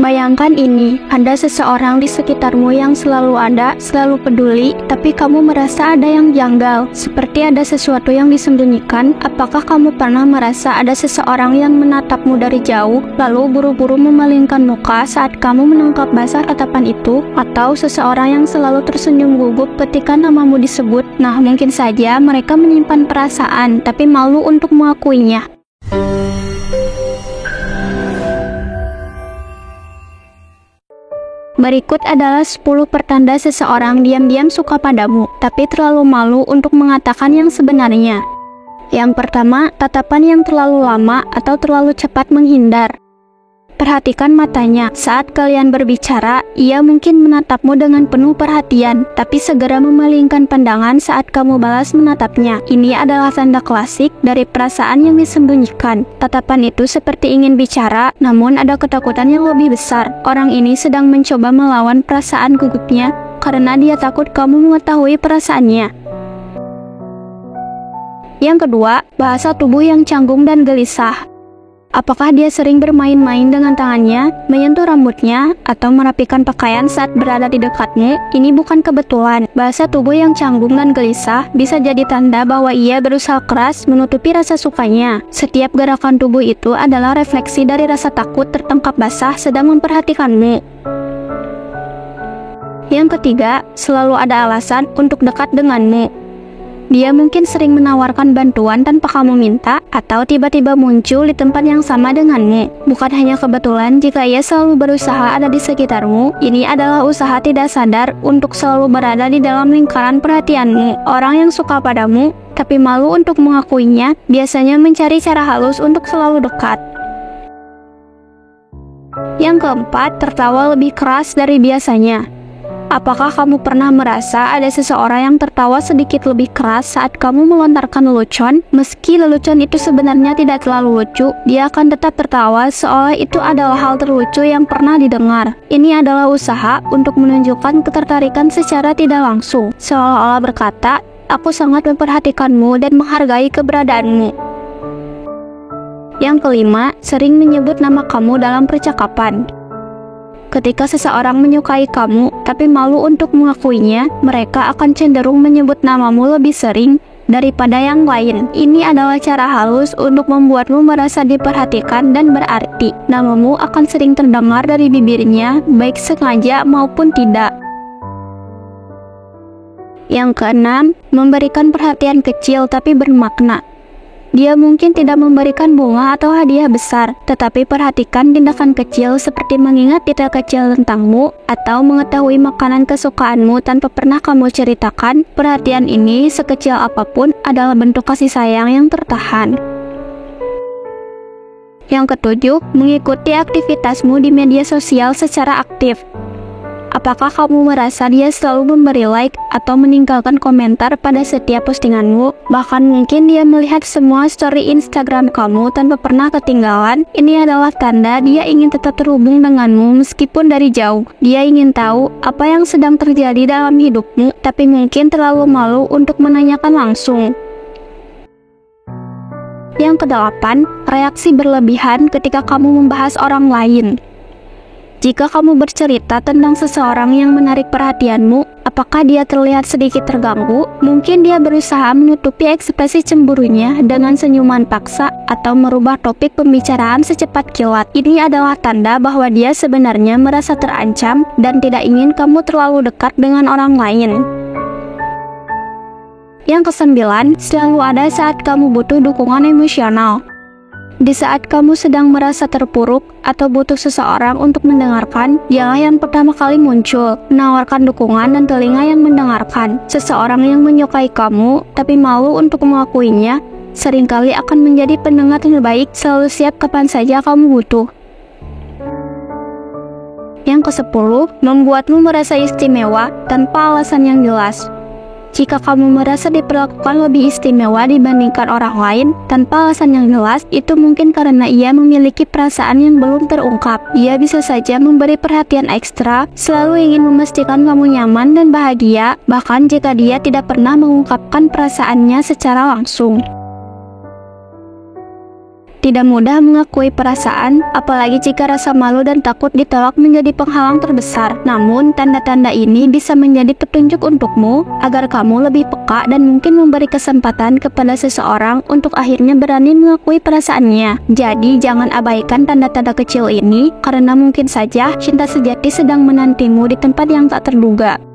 Bayangkan ini, ada seseorang di sekitarmu yang selalu ada, selalu peduli, tapi kamu merasa ada yang janggal, seperti ada sesuatu yang disembunyikan. Apakah kamu pernah merasa ada seseorang yang menatapmu dari jauh, lalu buru-buru memalingkan muka saat kamu menangkap basah tatapan itu? Atau seseorang yang selalu tersenyum gugup ketika namamu disebut? Nah, mungkin saja mereka menyimpan perasaan, tapi malu untuk mengakuinya. Berikut adalah 10 pertanda seseorang diam-diam suka padamu, tapi terlalu malu untuk mengatakan yang sebenarnya. Yang pertama, tatapan yang terlalu lama atau terlalu cepat menghindar. Perhatikan matanya. Saat kalian berbicara, ia mungkin menatapmu dengan penuh perhatian, tapi segera memalingkan pandangan saat kamu balas menatapnya. Ini adalah tanda klasik dari perasaan yang disembunyikan. Tatapan itu seperti ingin bicara, namun ada ketakutan yang lebih besar. Orang ini sedang mencoba melawan perasaan gugupnya, karena dia takut kamu mengetahui perasaannya. Yang kedua, bahasa tubuh yang canggung dan gelisah. Apakah dia sering bermain-main dengan tangannya, menyentuh rambutnya, atau merapikan pakaian saat berada di dekatmu? Ini bukan kebetulan. Bahasa tubuh yang canggung dan gelisah bisa jadi tanda bahwa ia berusaha keras menutupi rasa sukanya. Setiap gerakan tubuh itu adalah refleksi dari rasa takut tertangkap basah sedang memperhatikanmu. Yang ketiga, selalu ada alasan untuk dekat denganmu. Dia mungkin sering menawarkan bantuan tanpa kamu minta, atau tiba-tiba muncul di tempat yang sama denganmu. Bukan hanya kebetulan jika ia selalu berusaha ada di sekitarmu, ini adalah usaha tidak sadar untuk selalu berada di dalam lingkaran perhatianmu. Orang yang suka padamu, tapi malu untuk mengakuinya, biasanya mencari cara halus untuk selalu dekat. Yang keempat, tertawa lebih keras dari biasanya. Apakah kamu pernah merasa ada seseorang yang tertawa sedikit lebih keras saat kamu melontarkan lelucon? Meski lelucon itu sebenarnya tidak terlalu lucu, dia akan tetap tertawa seolah itu adalah hal terlucu yang pernah didengar. Ini adalah usaha untuk menunjukkan ketertarikan secara tidak langsung, seolah-olah berkata, "Aku sangat memperhatikanmu dan menghargai keberadaanmu." Yang kelima, sering menyebut nama kamu dalam percakapan. Ketika seseorang menyukai kamu, tapi malu untuk mengakuinya, mereka akan cenderung menyebut namamu lebih sering daripada yang lain. Ini adalah cara halus untuk membuatmu merasa diperhatikan dan berarti. Namamu akan sering terdengar dari bibirnya, baik sengaja maupun tidak. Yang keenam, memberikan perhatian kecil tapi bermakna. Dia mungkin tidak memberikan bunga atau hadiah besar, tetapi perhatikan tindakan kecil seperti mengingat detail kecil tentangmu atau mengetahui makanan kesukaanmu tanpa pernah kamu ceritakan. Perhatian ini, sekecil apapun, adalah bentuk kasih sayang yang tertahan. Yang ketujuh, mengikuti aktivitasmu di media sosial secara aktif. Apakah kamu merasa dia selalu memberi like atau meninggalkan komentar pada setiap postinganmu? Bahkan mungkin dia melihat semua story Instagram kamu tanpa pernah ketinggalan. Ini adalah tanda dia ingin tetap terhubung denganmu meskipun dari jauh. Dia ingin tahu apa yang sedang terjadi dalam hidupmu, tapi mungkin terlalu malu untuk menanyakan langsung. Yang kedelapan, reaksi berlebihan ketika kamu membahas orang lain. Jika kamu bercerita tentang seseorang yang menarik perhatianmu, apakah dia terlihat sedikit terganggu? Mungkin dia berusaha menutupi ekspresi cemburunya dengan senyuman paksa atau merubah topik pembicaraan secepat kilat. Ini adalah tanda bahwa dia sebenarnya merasa terancam dan tidak ingin kamu terlalu dekat dengan orang lain. Yang kesembilan, selalu ada saat kamu butuh dukungan emosional. Di saat kamu sedang merasa terpuruk atau butuh seseorang untuk mendengarkan, dialah yang pertama kali muncul, menawarkan dukungan dan telinga yang mendengarkan. Seseorang yang menyukai kamu, tapi malu untuk mengakuinya, seringkali akan menjadi pendengar terbaik, selalu siap kapan saja kamu butuh. Yang kesepuluh, membuatmu merasa istimewa tanpa alasan yang jelas. Jika kamu merasa diperlakukan lebih istimewa dibandingkan orang lain tanpa alasan yang jelas, itu mungkin karena ia memiliki perasaan yang belum terungkap. Ia bisa saja memberi perhatian ekstra, selalu ingin memastikan kamu nyaman dan bahagia, bahkan jika dia tidak pernah mengungkapkan perasaannya secara langsung. tidak mudah mengakui perasaan, apalagi jika rasa malu dan takut ditolak menjadi penghalang terbesar. Namun, tanda-tanda ini bisa menjadi petunjuk untukmu agar kamu lebih peka dan mungkin memberi kesempatan kepada seseorang untuk akhirnya berani mengakui perasaannya. Jadi, jangan abaikan tanda-tanda kecil ini, karena mungkin saja cinta sejati sedang menantimu di tempat yang tak terduga.